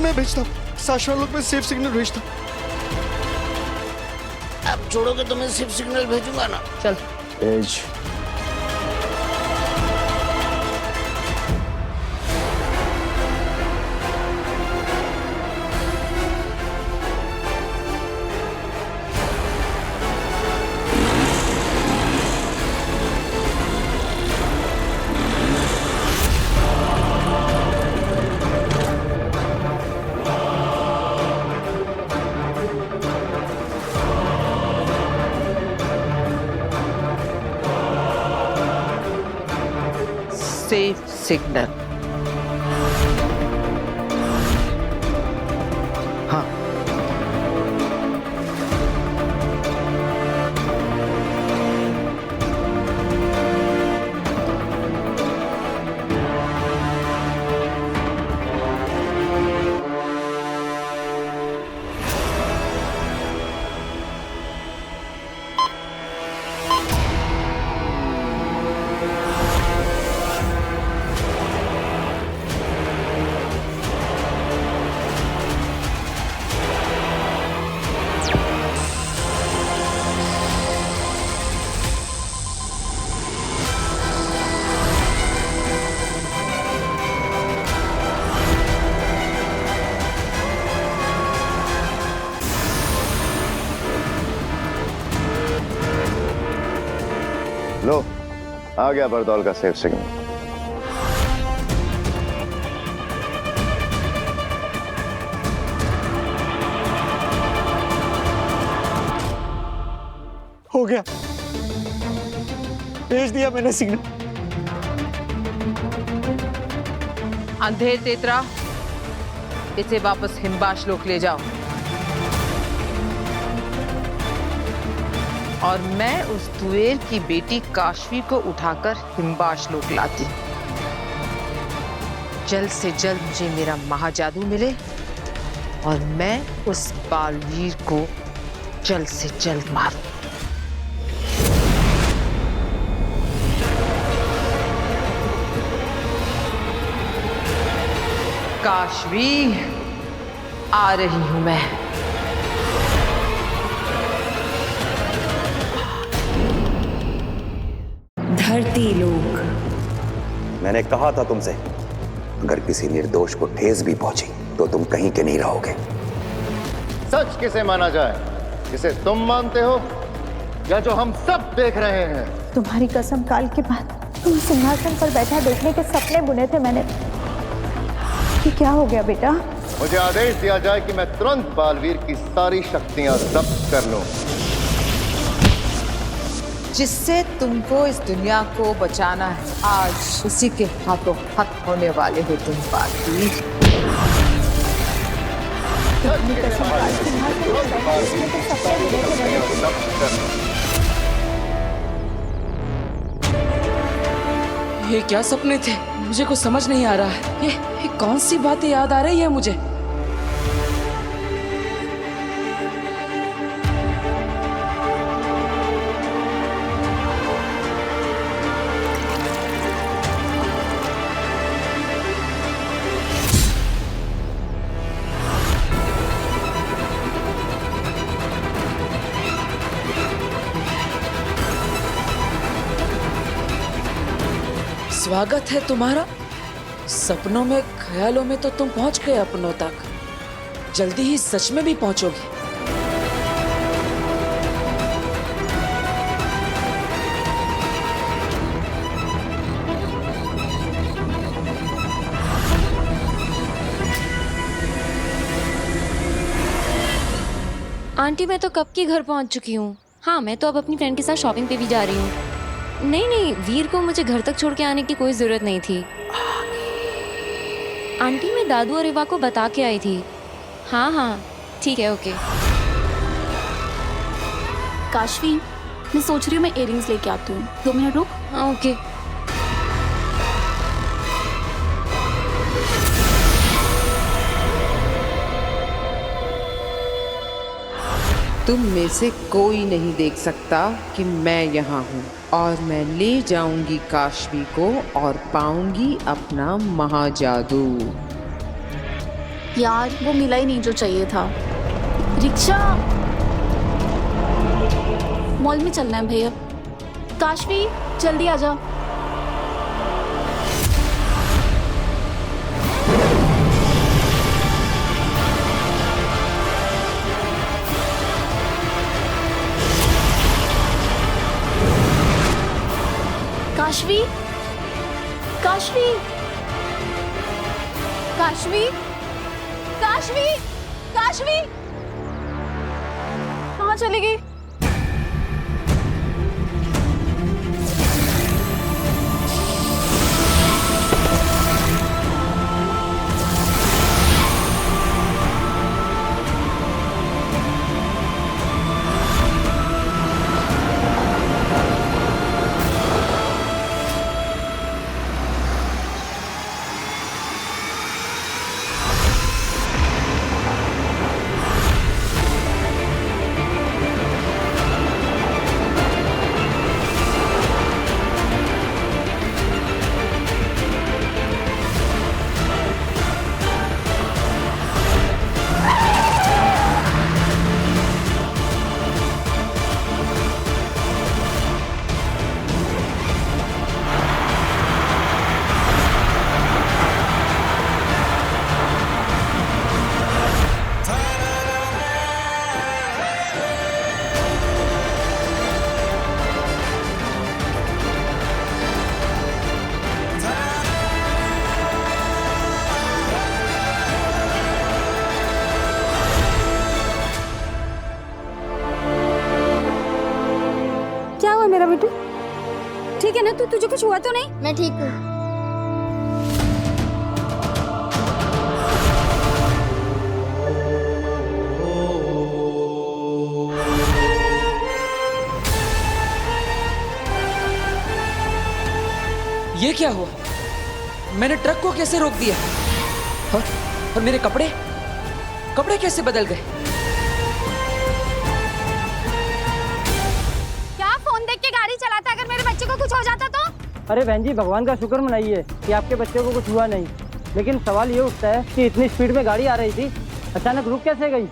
मैं भेजता हूँ, साशा लोग में सेफ सिग्नल भेजता हूँ। अब छोड़ोगे तो मैं सिर्फ सिग्नल भेजूंगा ना। चल भेज। Safe signal. हाँ, लो, आ गया बरदौल का सेफ सिग्नल। हो गया, भेज दिया मैंने सिग्नल। अंधे तेतरा, इसे वापस हिमबाश लोक ले जाओ और मैं उस तुएर की बेटी काशवी को उठाकर हिमबाश लोक लाती। जल्द से जल्द मुझे मेरा महाजादू मिले और मैं उस बालवीर को जल्द से जल्द मारूं। काशवी, आ रही हूं मैं। धरती लोक। मैंने कहा था तुमसे, अगर किसी निर्दोष को ठेस भी पहुंची तो तुम कहीं के नहीं रहोगे। सच किसे माना जाए, जिसे तुम मानते हो या जो हम सब देख रहे हैं? तुम्हारी कसम, काल के बाद तुम सिंहासन पर बैठा देखने के सपने बुने थे मैंने। ये क्या हो गया बेटा? मुझे आदेश दिया जाए कि मैं तुरंत बालवीर की सारी शक्तियां जब्त कर लूं। जिससे तुमको इस दुनिया को बचाना है, आज उसी के हाथों हाथ होने वाले हो तुम बालवीर। तुम्हारी कसम, काल सिंहासन पर बैठा देखने के सपने बुने थे मैंने। ये क्या सपने थे? मुझे कुछ समझ नहीं आ रहा है। ये कौन सी बातें याद आ रही है मुझे? स्वागत है तुम्हारा। सपनों में, ख्यालों में तो तुम पहुंच गए अपनों तक। जल्दी ही सच में भी पहुंचोगे। आंटी, मैं तो कब की घर पहुंच चुकी हूँ। हाँ, मैं तो अब अपनी फ्रेंड के साथ शॉपिंग पे भी जा रही हूँ। नहीं नहीं, वीर को मुझे घर तक छोड़ के आने की कोई जरूरत नहीं थी। आंटी, मैं दादू और इवा को बता के आई थी। हाँ हाँ ठीक है, ओके। काशवी, मैं सोच रही हूँ मैं इयररिंग्स लेके आती हूँ। 2 मिनट रुक। हाँ ओके। तुम में से कोई नहीं देख सकता कि मैं यहाँ हूँ और मैं ले जाऊंगी काशवी को और पाऊंगी अपना महाजादू। यार वो मिला ही नहीं जो चाहिए था। रिक्शा, मॉल में चलना है भैया। काशवी जल्दी आ जा। काशवी, काशवी, काशवी, काशवी, काशवी, कहाँ चली गई? मेरा बेटू ठीक है ना? तुझे कुछ हुआ तो नहीं? मैं ठीक हूँ। ये क्या हुआ? मैंने ट्रक को कैसे रोक दिया? और मेरे कपड़े कैसे बदल गए? अगर मेरे बच्चे को कुछ हो जाता तो? अरे बहन जी, भगवान का शुक्र मनाइए कि आपके बच्चे को कुछ हुआ नहीं। लेकिन सवाल ये उठता है कि इतनी स्पीड में गाड़ी आ रही थी, अचानक रुक कैसे गई?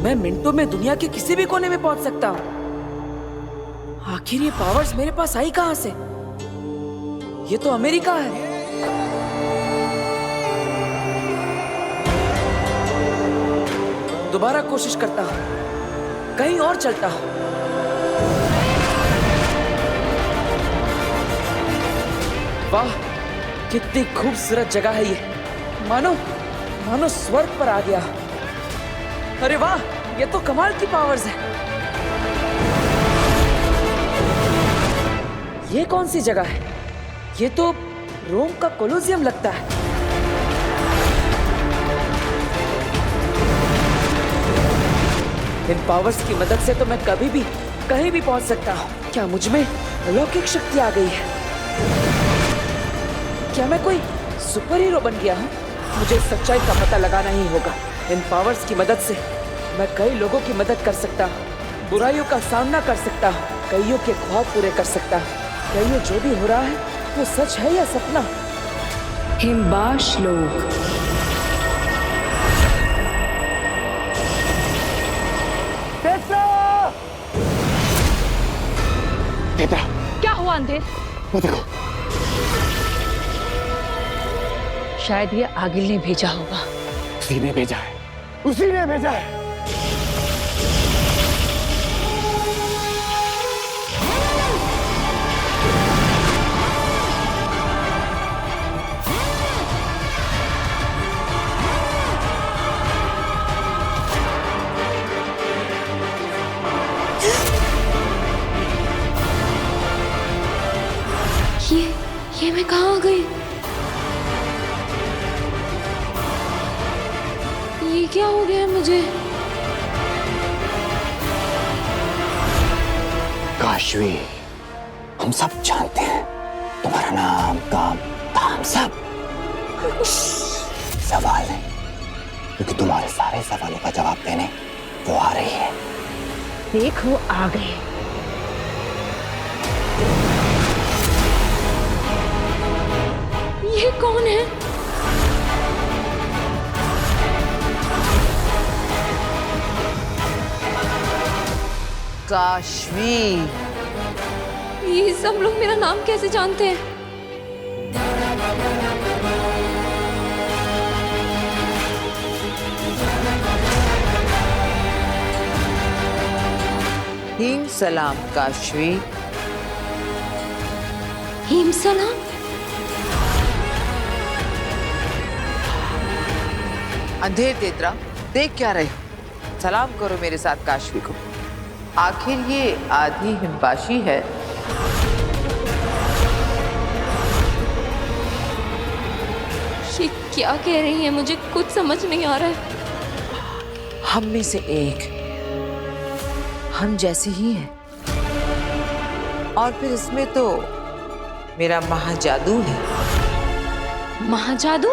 मैं मिनटों में दुनिया के किसी भी कोने में पहुंच सकता हूं। आखिर ये पावर्स मेरे पास आई कहां से? ये तो अमेरिका है। दोबारा कोशिश करता हूं, कहीं और चलता हूं। वाह, कितनी खूबसूरत जगह है ये। मानो स्वर्ग पर आ गया। अरे वाह, ये तो कमाल की पावर्स है। ये कौन सी जगह है? ये तो रोम का कोलोसियम लगता है। इन पावर्स की मदद से तो मैं कभी भी कहीं भी पहुंच सकता हूं। क्या मुझ में अलौकिक शक्ति आ गई है? क्या मैं कोई सुपर हीरो बन गया हूं? मुझे सच्चाई का पता लगाना ही होगा। इन पावर्स की मदद से मैं कई लोगों की मदद कर सकता हूं, बुराइयों का सामना कर सकता हूं, कईयों के ख्वाब पूरे कर सकता हूं। क्या ये जो भी हो रहा है वो सच है या सपना? हिमबाश लोग, बेटा, क्या हुआ अंधेर? वो देखो। शायद ये आगिल ने भेजा होगा। उसी ने भेजा है, उसी ने भेजा है। ये मैं कहाँ आ गई? ये क्या हो गया मुझे? काशवी, हम सब जानते हैं तुम्हारा नाम, काम, धाम सब। सवाल है क्योंकि तुम्हारे सारे सवालों का जवाब देने वो आ रही है। देखो आ गए। ये कौन है? काशवी। ये सब लोग मेरा नाम कैसे जानते हैं? हिम सलाम काशवी। हिम सलाम? अंधेर तेतरा, देख क्या रहे हो? सलाम करो मेरे साथ काशवी को। आखिर ये आधी हिमपाशी है। ये क्या कह रही है? मुझे कुछ समझ नहीं आ रहा है। हम में से एक, हम जैसे ही हैं। और फिर इसमें तो मेरा महाजादू है। महाजादू?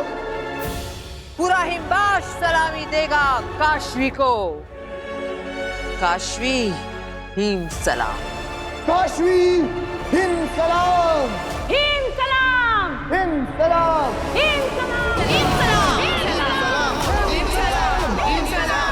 पूरा हिमबाश सलामी देगा काशवी को। काशवी हिम सलाम। काशवी हिंद सलाम। हिम सलाम। हिंद सलाम। हिम सलाम। हिम सलाम। हिम सलाम। हिम सलाम। हिम सलाम।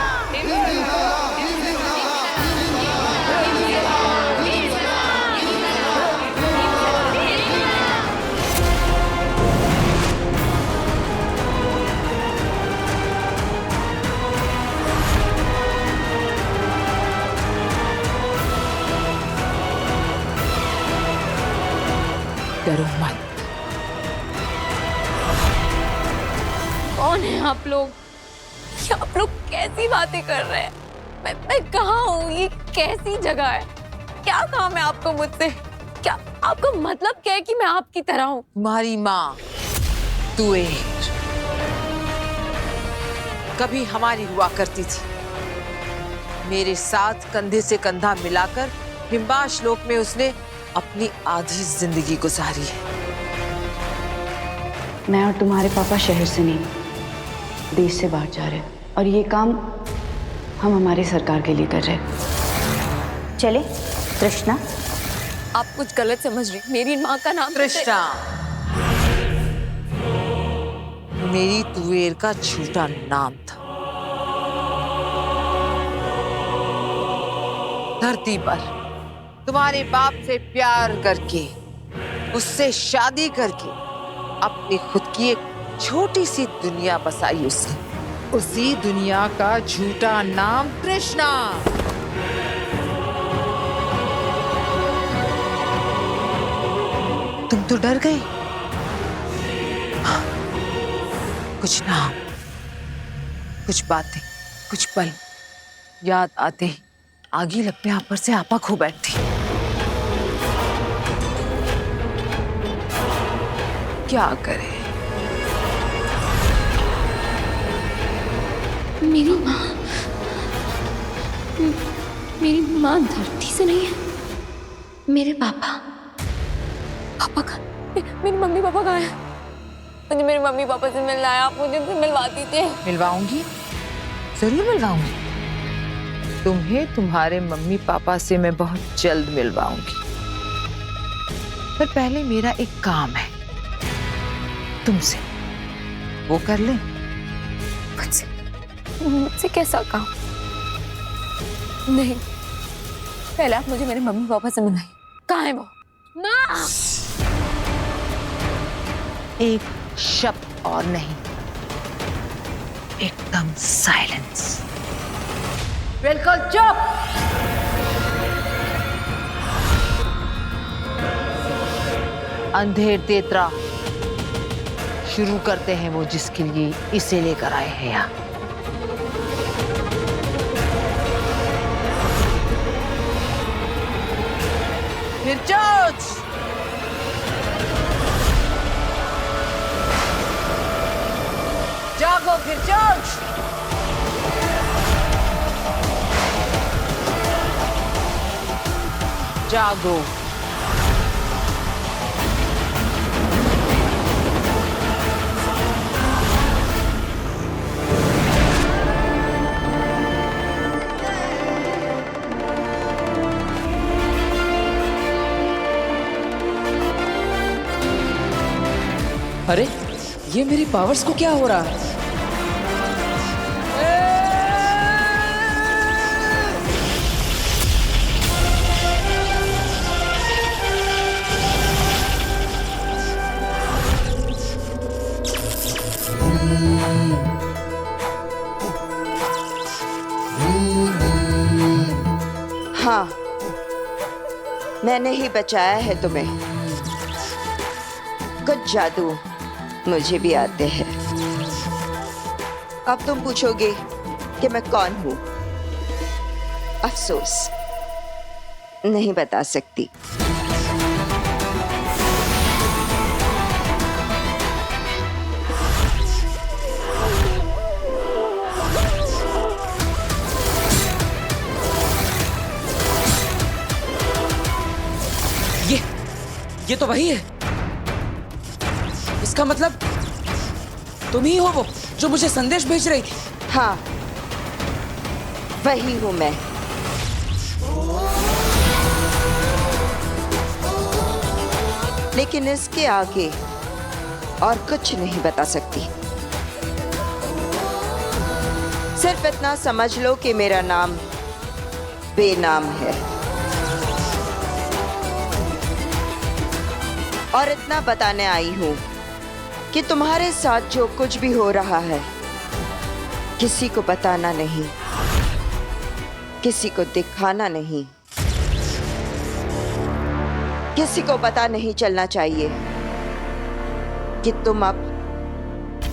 डरो मत। कौन है आप लोग? ये आप लोग कैसी बातें कर रहे हैं? मैं कहाँ हूँ? ये कैसी जगह है? क्या काम है आपको मुझसे? क्या आपका मतलब क्या है कि मैं आपकी तरह हूँ? तुम्हारी माँ तुएर कभी हमारी हुआ करती थी। मेरे साथ कंधे से कंधा मिलाकर हिमबाश लोक में उसने अपनी आधी जिंदगी गुजारी है। मैं और तुम्हारे पापा शहर से नहीं, देश से बाहर जा रहे हैं और ये काम हम हमारी सरकार के लिए कर रहे हैं। चले तृष्णा। आप कुछ गलत समझ रही। मेरी माँ का नाम तृष्णा मेरी तुएर का झूठा नाम था। धरती पर तुम्हारे बाप से प्यार करके, उससे शादी करके अपनी खुद की एक छोटी सी दुनिया बसाई उसने। उसी दुनिया का झूठा नाम तृष्णा। तुम तो डर गई। कुछ नाम, कुछ बातें, कुछ पल याद आते ही आगी लगने आप पर से आपा खो बैठती। क्या करे? मेरी माँ धरती से नहीं है। मेरे पापा का मेरी मम्मी पापा कहाँ है? मुझे मेरे मम्मी पापा से मिलना है। आप मुझे उनसे मिलवा दीजिए। मिलवाऊंगी, जरूर मिलवाऊंगी। तुम्हें तुम्हारे मम्मी पापा से मैं बहुत जल्द मिलवाऊंगी। पर पहले मेरा एक काम है तुमसे, वो कर ले। मुझसे कैसा काम? नहीं, पहले आप मुझे मेरे मम्मी पापा से मिलाइए। कहाँ है वो? माँ! एक शब्द और नहीं, एकदम साइलेंस। बिल्कुल चुप। अंधेर तेतरा, शुरू करते हैं वो जिसके लिए इसे लेकर आए हैं यहाँ। फिरजौज, जागो फिरजौज। जागो। अरे ये मेरी पावर्स को क्या हो रहा है? हाँ, मैंने ही बचाया है तुम्हें। कुछ जादू मुझे भी आते हैं। अब तुम पूछोगे कि मैं कौन हूं। अफसोस, नहीं बता सकती। ये तो वही है। इसका मतलब तुम ही हो वो जो मुझे संदेश भेज रही थी। हाँ, वही हूं मैं। लेकिन इसके आगे और कुछ नहीं बता सकती। सिर्फ इतना समझ लो कि मेरा नाम बेनाम है। और इतना बताने आई हूं कि तुम्हारे साथ जो कुछ भी हो रहा है किसी को बताना नहीं, किसी को दिखाना नहीं, किसी को पता नहीं चलना चाहिए कि तुम अब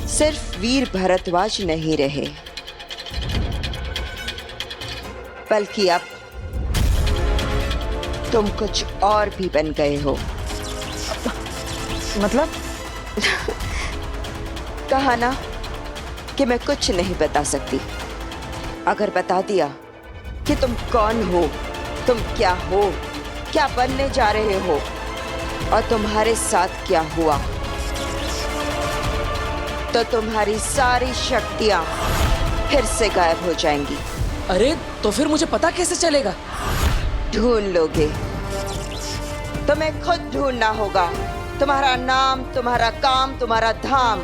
सिर्फ वीर भरद्वाज नहीं रहे, बल्कि अब तुम कुछ और भी बन गए हो। मतलब? कहा ना कि मैं कुछ नहीं बता सकती। अगर बता दिया कि तुम कौन हो, तुम क्या हो, क्या बनने जा रहे हो और तुम्हारे साथ क्या हुआ, तो तुम्हारी सारी शक्तियां फिर से गायब हो जाएंगी। अरे तो फिर मुझे पता कैसे चलेगा? ढूंढ लोगे। तुम्हें खुद ढूंढना होगा। तुम्हारा नाम, तुम्हारा काम, तुम्हारा धाम।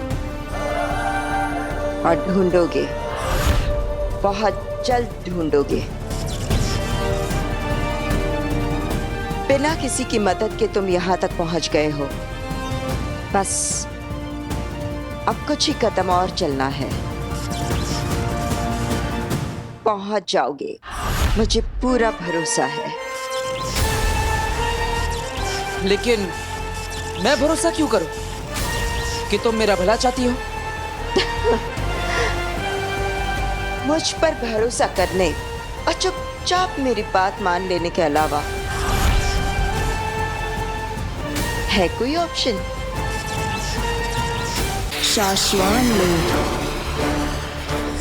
और ढूंढोगे, बहुत जल्द ढूंढोगे। बिना किसी की मदद के तुम यहां तक पहुंच गए हो। बस अब कुछ ही कदम और चलना है, पहुंच जाओगे। मुझे पूरा भरोसा है। लेकिन मैं भरोसा क्यों करूं कि तुम मेरा भला चाहती हो? मुझ पर भरोसा करने और चुपचाप मेरी बात मान लेने के अलावा है कोई ऑप्शन?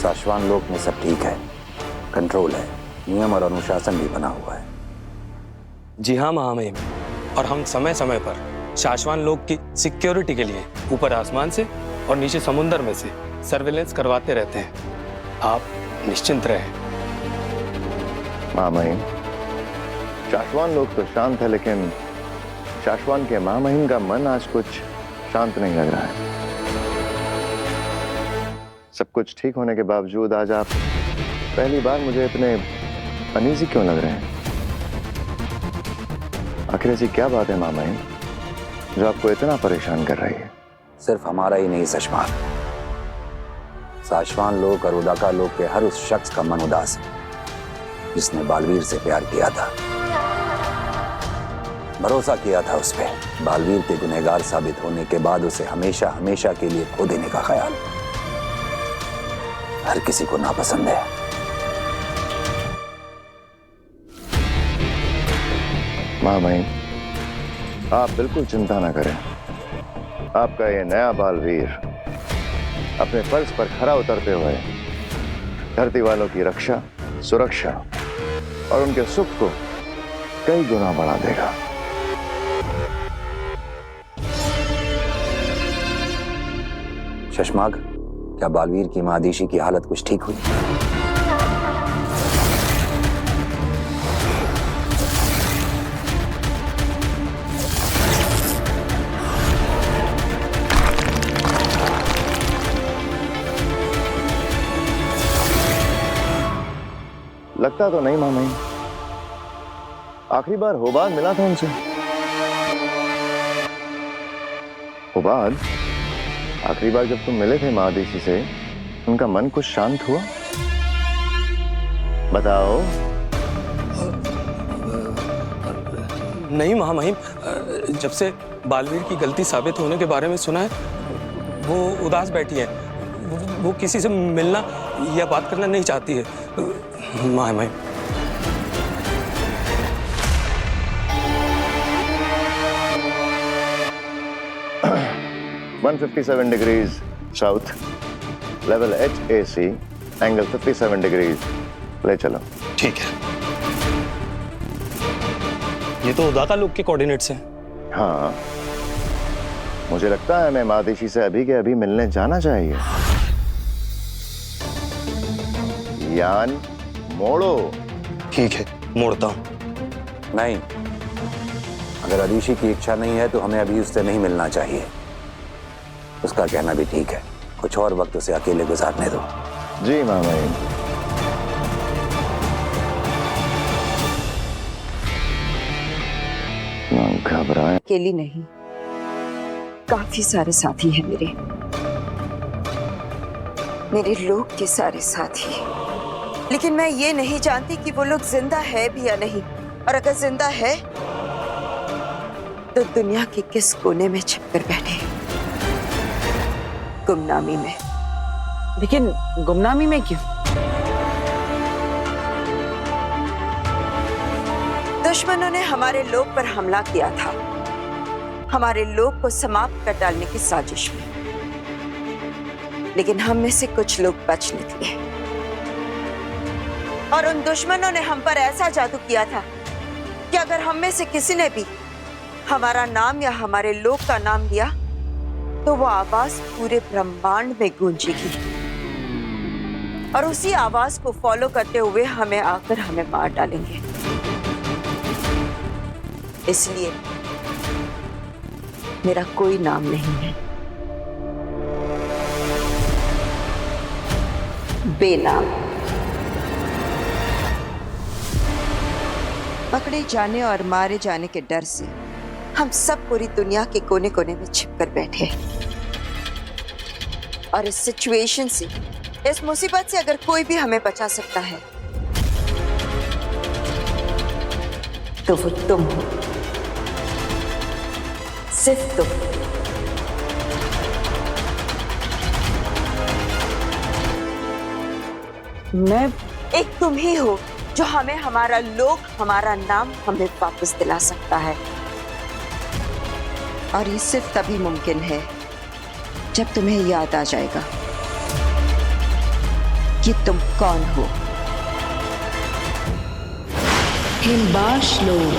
शाश्वान लोक में सब ठीक है, कंट्रोल है, नियम और अनुशासन भी बना हुआ है। जी हाँ महामहिम, और हम समय समय पर शाश्वान लोक की सिक्योरिटी के लिए ऊपर आसमान से और नीचे समुद्र में से सर्विलेंस करवाते रहते हैं। आप निश्चिंत रहें। महामहिम, शाश्वान लोक तो शांत है, लेकिन शाश्वान के महामहिम का मन आज कुछ शांत नहीं लग रहा है। सब कुछ ठीक होने के बावजूद आज आप पहली बार मुझे इतने अनईजी क्यों लग रहे हैं? आखिर ऐसी क्या बात है महामहिम जो आपको इतना परेशान कर रही है? सिर्फ हमारा ही नहीं सशमान, शाश्वान लोक और उदाका लोक के हर उस शख्स का मन उदास है जिसने बालवीर से प्यार किया था, भरोसा किया था उस पर। बालवीर के गुनहगार साबित होने के बाद उसे हमेशा हमेशा के लिए खो देने का ख्याल हर किसी को नापसंद है। महामहिम, आप बिल्कुल चिंता ना करें। आपका ये नया बालवीर अपने फर्ज पर खरा उतरते हुए धरती वालों की रक्षा, सुरक्षा और उनके सुख को कई गुना बढ़ा देगा। शशमाग, क्या बालवीर की मादीशी की हालत कुछ ठीक हुई? लगता तो नहीं मामा। आखिरी बार होबाद मिला था उनसे। होबाद, आखिरी बार जब तुम मिले थे महादेशी से, उनका मन कुछ शांत हुआ? बताओ। नहीं महामहिम, जब से बालवीर की गलती साबित होने के बारे में सुना है, वो उदास बैठी है। वो किसी से मिलना या बात करना नहीं चाहती है महामहिम। 157 degrees south, level HAC, angle 57 degrees. ले चलो। ठीक है। ये तो उदाका लोग के कोऑर्डिनेट्स हैं। हाँ, मुझे लगता है मैं महादेशी से अभी के अभी मिलने जाना चाहिए। यान मोड़ो। ठीक है, मोड़ता हूं। नहीं, अगर अदीशी की इच्छा नहीं है तो हमें अभी उससे नहीं मिलना चाहिए। उसका कहना भी ठीक है, कुछ और वक्त उसे अकेले गुजारने दो। जी मामा। घबराए। अकेली नहीं, काफी सारे साथी हैं मेरे लोग के सारे साथी। लेकिन मैं ये नहीं जानती कि वो लोग जिंदा है भी या नहीं, और अगर जिंदा है तो दुनिया के किस कोने में छिपकर बैठे, गुमनामी में। लेकिन गुमनामी में क्यों? दुश्मनों ने हमारे लोग पर हमला किया था, हमारे लोग को समाप्त कर डालने की साजिश में। लेकिन हम में से कुछ लोग बच निकले, और उन दुश्मनों ने हम पर ऐसा जादू किया था कि अगर हम में से किसी ने भी हमारा नाम या हमारे लोग का नाम लिया तो वो आवाज पूरे ब्रह्मांड में गूंजेगी, और उसी आवाज को फॉलो करते हुए हमें आकर हमें मार डालेंगे। इसलिए मेरा कोई नाम नहीं है, बेनाम। पकड़े जाने और मारे जाने के डर से हम सब पूरी दुनिया के कोने कोने में छिपकर बैठे हैं। और इस सिचुएशन से, इस मुसीबत से अगर कोई भी हमें बचा सकता है तो वो तुम हो, सिर्फ तुम। मैं एक तुम ही हो जो हमें हमारा लोग, हमारा नाम हमें वापस दिला सकता है। और ये सिर्फ तभी मुमकिन है जब तुम्हें याद आ जाएगा कि तुम कौन हो। हिमबाश लोग।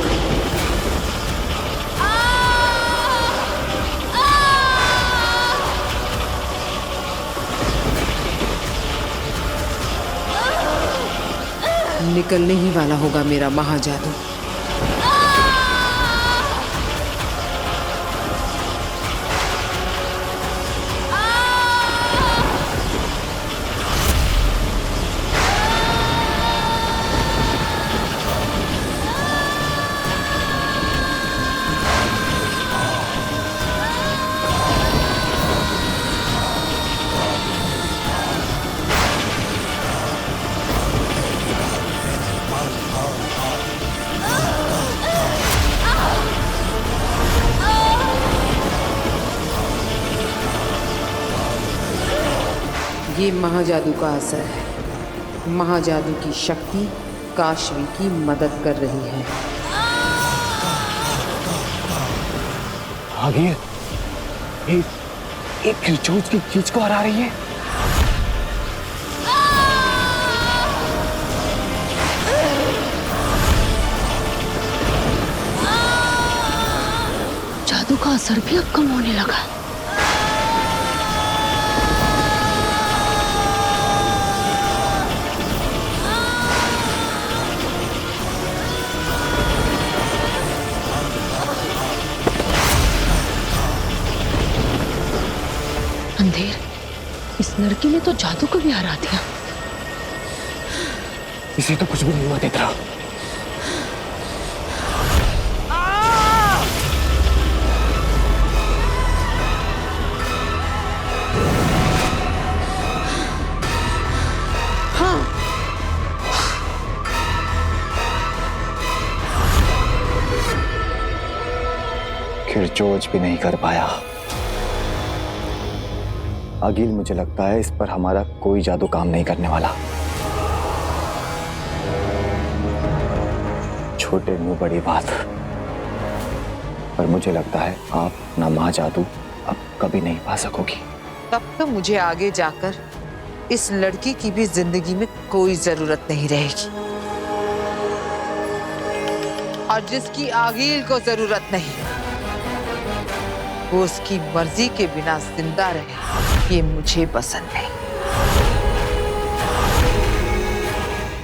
निकलने ही वाला होगा मेरा महाजादू। ये महाजादू का असर है। महाजादू की शक्ति काशवी की मदद कर रही है। आगे एक खिलचोच की खींच को हरा रही है। जादू का असर भी अब कम होने लगा। अंधेर, इस लड़की ने तो जादू को भी हरा दिया। इसे तो कुछ भी नहीं हुआ तेतरा। खिरचोच भी नहीं कर पाया। अगिल, मुझे लगता है इस पर हमारा कोई जादू काम नहीं करने वाला। छोटे मुंह बड़ी बात, पर मुझे लगता है आप अपना महाजादू अब कभी नहीं पा सकोगी। तब तो मुझे आगे जाकर इस लड़की की भी जिंदगी में कोई जरूरत नहीं रहेगी, और जिसकी आगिल को जरूरत नहीं वो उसकी मर्जी के बिना जिंदा रहे, ये मुझे पसंद नहीं।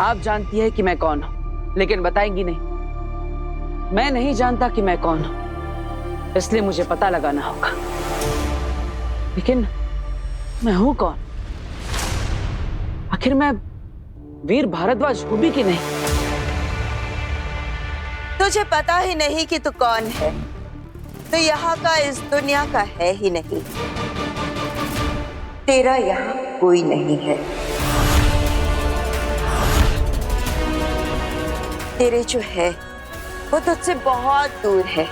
आप जानती है कि मैं कौन हूं, लेकिन बताएंगी नहीं। मैं नहीं जानता कि मैं कौन हूं, इसलिए मुझे पता लगाना होगा। लेकिन मैं हूं कौन? आखिर मैं वीर भारद्वाज हूं भी कि नहीं? तुझे पता ही नहीं कि तू कौन है, तो यहाँ का इस दुनिया का है ही नहीं। तेरा यहाँ कोई नहीं है। तेरे जो है वो तुझसे बहुत दूर है।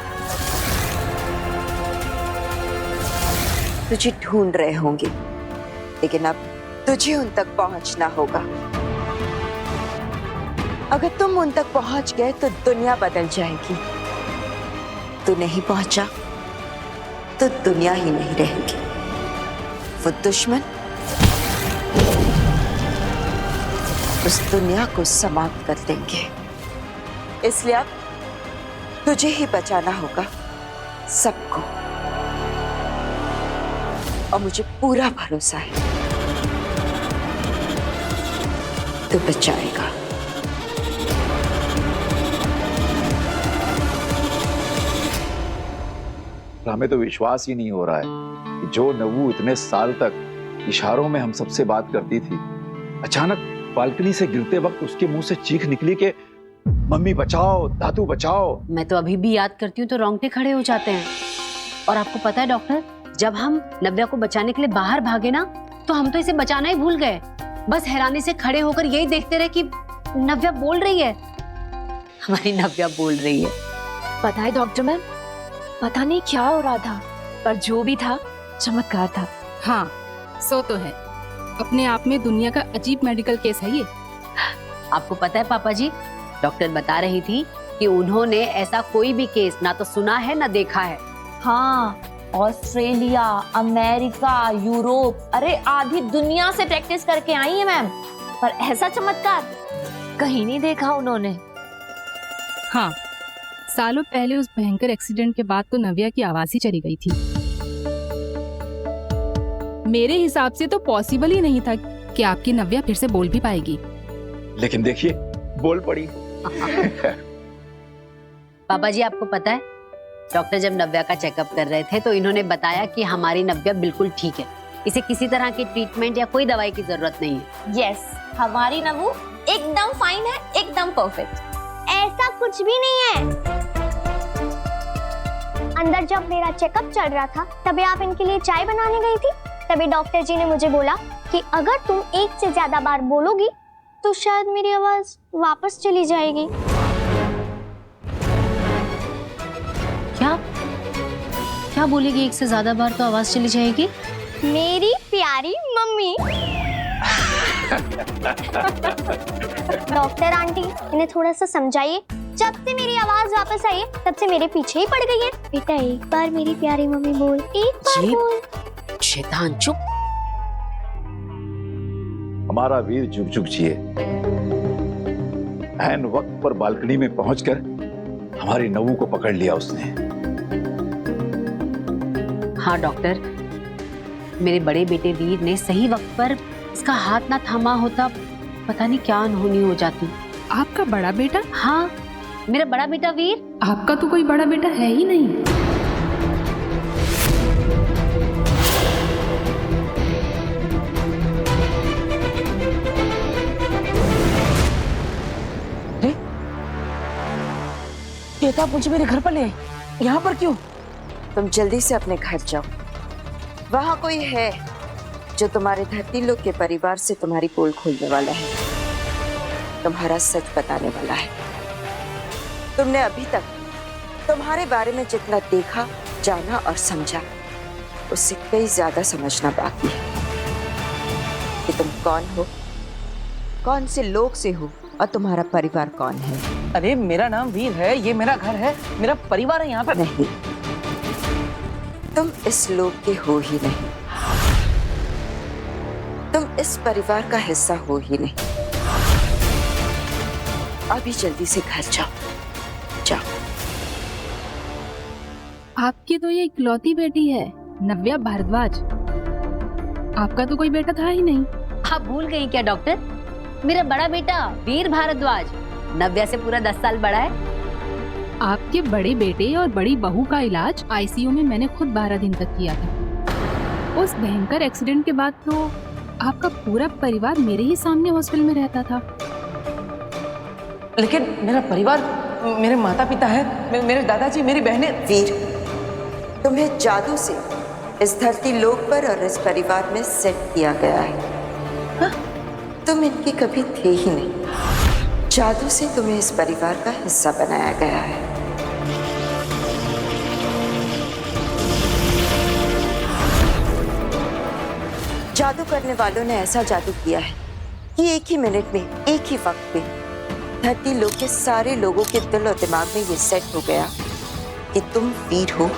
तुझे ढूंढ रहे होंगे, लेकिन अब तुझे उन तक पहुंचना होगा। अगर तुम उन तक पहुंच गए तो दुनिया बदल जाएगी। तू नहीं पहुंचा तो दुनिया ही नहीं रहेगी। वो दुश्मन उस दुनिया को समाप्त कर देंगे। इसलिए अब तुझे ही बचाना होगा सबको, और मुझे पूरा भरोसा है तू बचाएगा। हमें तो विश्वास ही नहीं हो रहा है कि जो नव्वू इतने साल तक इशारों में हम सबसे बात करती थी, अचानक बालकनी से गिरते वक्त उसके मुंह से चीख निकली कि मम्मी बचाओ, दादू बचाओ। मैं तो अभी भी याद करती हूँ तो रोंगटे खड़े हो जाते हैं। और आपको पता है डॉक्टर, जब हम नव्या को बचाने के लिए बाहर भागे ना, तो हम तो इसे बचाना ही भूल गए। बस हैरानी से खड़े होकर यही देखते रहे कि नव्या बोल रही है, हमारी नव्या बोल रही है। पता है डॉक्टर मैम, पता नहीं क्या हो रहा था, पर जो भी था चमत्कार था। हाँ, सो तो है। अपने आप में दुनिया का अजीब मेडिकल केस है ये। आपको पता है पापा जी, डॉक्टर बता रही थी कि उन्होंने ऐसा कोई भी केस ना तो सुना है ना देखा है। हाँ, ऑस्ट्रेलिया, अमेरिका, यूरोप, अरे आधी दुनिया से प्रैक्टिस करके आई है मैम, पर ऐसा चमत्कार कहीं नहीं देखा उन्होंने। हाँ, सालों पहले उस भयंकर एक्सीडेंट के बाद तो नव्या की आवाज ही चली गई थी। मेरे हिसाब से तो पॉसिबल ही नहीं था कि आपकी नव्या फिर से बोल भी पाएगी। लेकिन देखिए, बोल पड़ी। पापा जी, आपको पता है, डॉक्टर जब नव्या का चेकअप कर रहे थे तो इन्होंने बताया कि हमारी नव्या बिल्कुल ठीक है, इसे किसी तरह की ट्रीटमेंट या कोई दवाई की जरूरत नहीं है। यस, हमारी नव्वू एकदम फाइन है, एकदम परफेक्ट। ऐसा कुछ भी नहीं है। अंदर जब मेरा चेकअप चल रहा था, तभी आप इनके लिए चाय बनाने गई थी। तभी डॉक्टर जी ने मुझे बोला कि अगर तुम एक से ज्यादा बार बोलोगी तो शायद मेरी आवाज वापस चली जाएगी। क्या क्या बोलेगी? एक से ज्यादा बार तो आवाज चली जाएगी। मेरी प्यारी मम्मी। डॉक्टर आंटी, इन्हें थोड़ा सा समझाइए। जब से मेरी आवाज वापस आई है, तब से मेरे पीछे ही पड़ गई है। बेटा, एक बार मेरी प्यारी मम्मी बोल, एक बार बोल। शैतान, चुप। हमारा वीर जुग जुग जिए। ऐन वक्त पर बालकनी में पहुंचकर हमारी नव्वू को पकड़ लिया उसने। हाँ डॉक्टर, मेरे बड़े बेटे वीर ने सही वक्त पर इसका हाथ ना थामा होता, पता नहीं क्या अनहोनी हो जाती। आपका बड़ा बेटा? हाँ, मेरा बड़ा बेटा वीर। आपका तो कोई बड़ा बेटा है ही नहीं। ये तो आप मुझे मेरे घर पर ले आए, यहाँ पर क्यों? तुम जल्दी से अपने घर जाओ। वहां कोई है जो तुम्हारे धरती लोग के परिवार से तुम्हारी पोल खोलने वाला है, तुम्हारा सच बताने वाला है। तुमने अभी तक तुम्हारे बारे में जितना देखा, जाना और समझा, उससे कई ज्यादा समझना बाकी है कि तुम कौन हो, कौन से लोग से हो और तुम्हारा परिवार कौन है। अरे मेरा नाम वीर है, ये मेरा घर है, मेरा परिवार है यहाँ पर। नहीं, तुम इस लोग के हो ही नहीं, तुम इस परिवार का हिस्सा हो ही नहीं। अभी जल्दी से घर जाओ, जाओ। आपकी तो ये इकलौती बेटी है नव्या भारद्वाज, आपका तो कोई बेटा था ही नहीं। आप भूल गई क्या डॉक्टर? मेरा बड़ा बेटा वीर भारद्वाज नव्या से पूरा 10 साल बड़ा है। आपके बड़े बेटे और बड़ी बहू का इलाज आईसीयू में मैंने खुद 12 दिन तक किया था। उस भयंकर एक्सीडेंट के बाद तो आपका पूरा परिवार मेरे ही सामने हॉस्पिटल में रहता था। लेकिन मेरा परिवार, मेरे माता पिता है, मेरे दादाजी, मेरी बहनें। वीर, तुम्हें जादू से इस धरती लोक पर और इस परिवार में सेट किया गया है। हाँ? तुम इनके कभी थे ही नहीं, जादू से तुम्हें इस परिवार का हिस्सा बनाया गया है। जादू करने वालों ने ऐसा जादू किया है कि एक ही मिनट में, एक ही वक्त में धरती लोक के सारे लोगों के दिल और दिमाग में ये सेट हो गया कि तुम वीर हो,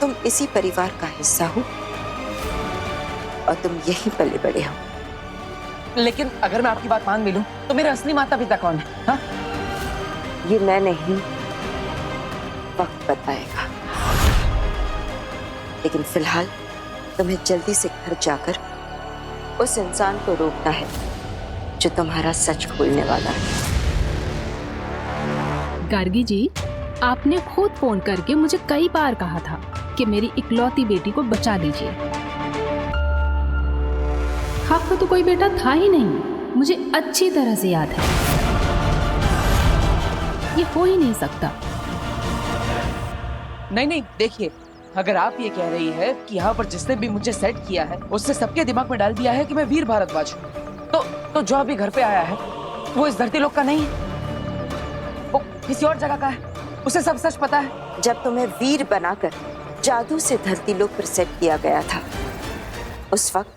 तुम इसी परिवार का हिस्सा हो और तुम यहीं पले बड़े हो। लेकिन अगर मैं आपकी बात मान भी लूं, तो मेरे असली माता पिता कौन है? हाँ? ये मैं नहीं, वक्त बताएगा। लेकिन फिलहाल तुम्हें जल्दी से घर जाकर उस इंसान को रोकना है जो तुम्हारा सच खोलने वाला है। गार्गी जी, आपने खुद फोन करके मुझे कई बार कहा था कि मेरी इकलौती बेटी को बचा लीजिए। आपका तो कोई बेटा था ही नहीं, मुझे अच्छी तरह से याद है। ये हो ही नहीं सकता। नहीं, देखिए, अगर आप ये कह रही है कि यहाँ पर जिसने भी मुझे सेट किया है उससे सबके दिमाग में डाल दिया है कि मैं वीर भारद्वाज हूँ, तो जो अभी घर पे आया है वो इस धरती लोक का नहीं है, वो किसी और जगह का है। उसे सब सच पता है। जब तुम्हें वीर बनाकर जादू से धरती लोक पर सेट किया गया था, उस वक्त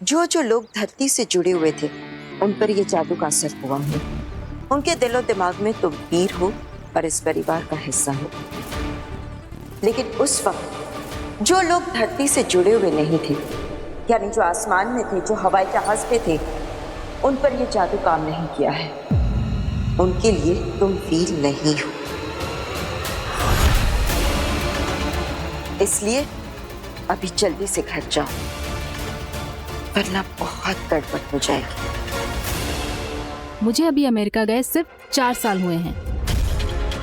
जो लोग धरती से जुड़े हुए थे उन पर ये जादू का असर हुआ है। उनके दिलो दिमाग में तुम वीर हो और इस परिवार का हिस्सा हो। लेकिन उस वक्त जो लोग धरती से जुड़े हुए नहीं थे, यानी जो आसमान में थे, जो हवाई जहाज पे थे, उन पर यह जादू काम नहीं किया है। उनके लिए तुम वीर नहीं हो। इसलिए अभी जल्दी से घर जाओ, वरना बहुत गड़बड़ हो जाएगी। मुझे अभी अमेरिका गए सिर्फ 4 साल हुए हैं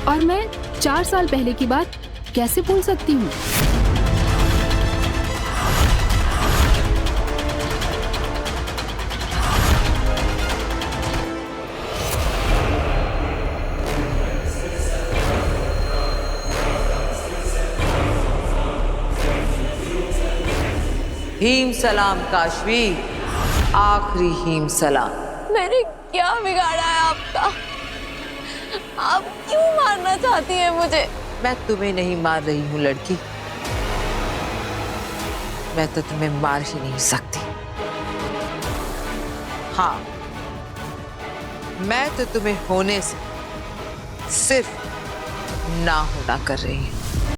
और मैं 4 साल पहले की बात कैसे भूल सकती हूँ? हीम सलाम काशवी, आखिरी हीम सलाम। मैंने क्या बिगाड़ा है आपका? आप क्यों मारना चाहती हैं मुझे? मैं तुम्हें नहीं मार रही हूँ लड़की, मैं तो तुम्हें मार ही नहीं सकती। हाँ, मैं तो तुम्हें होने से सिर्फ ना होना कर रही हूँ।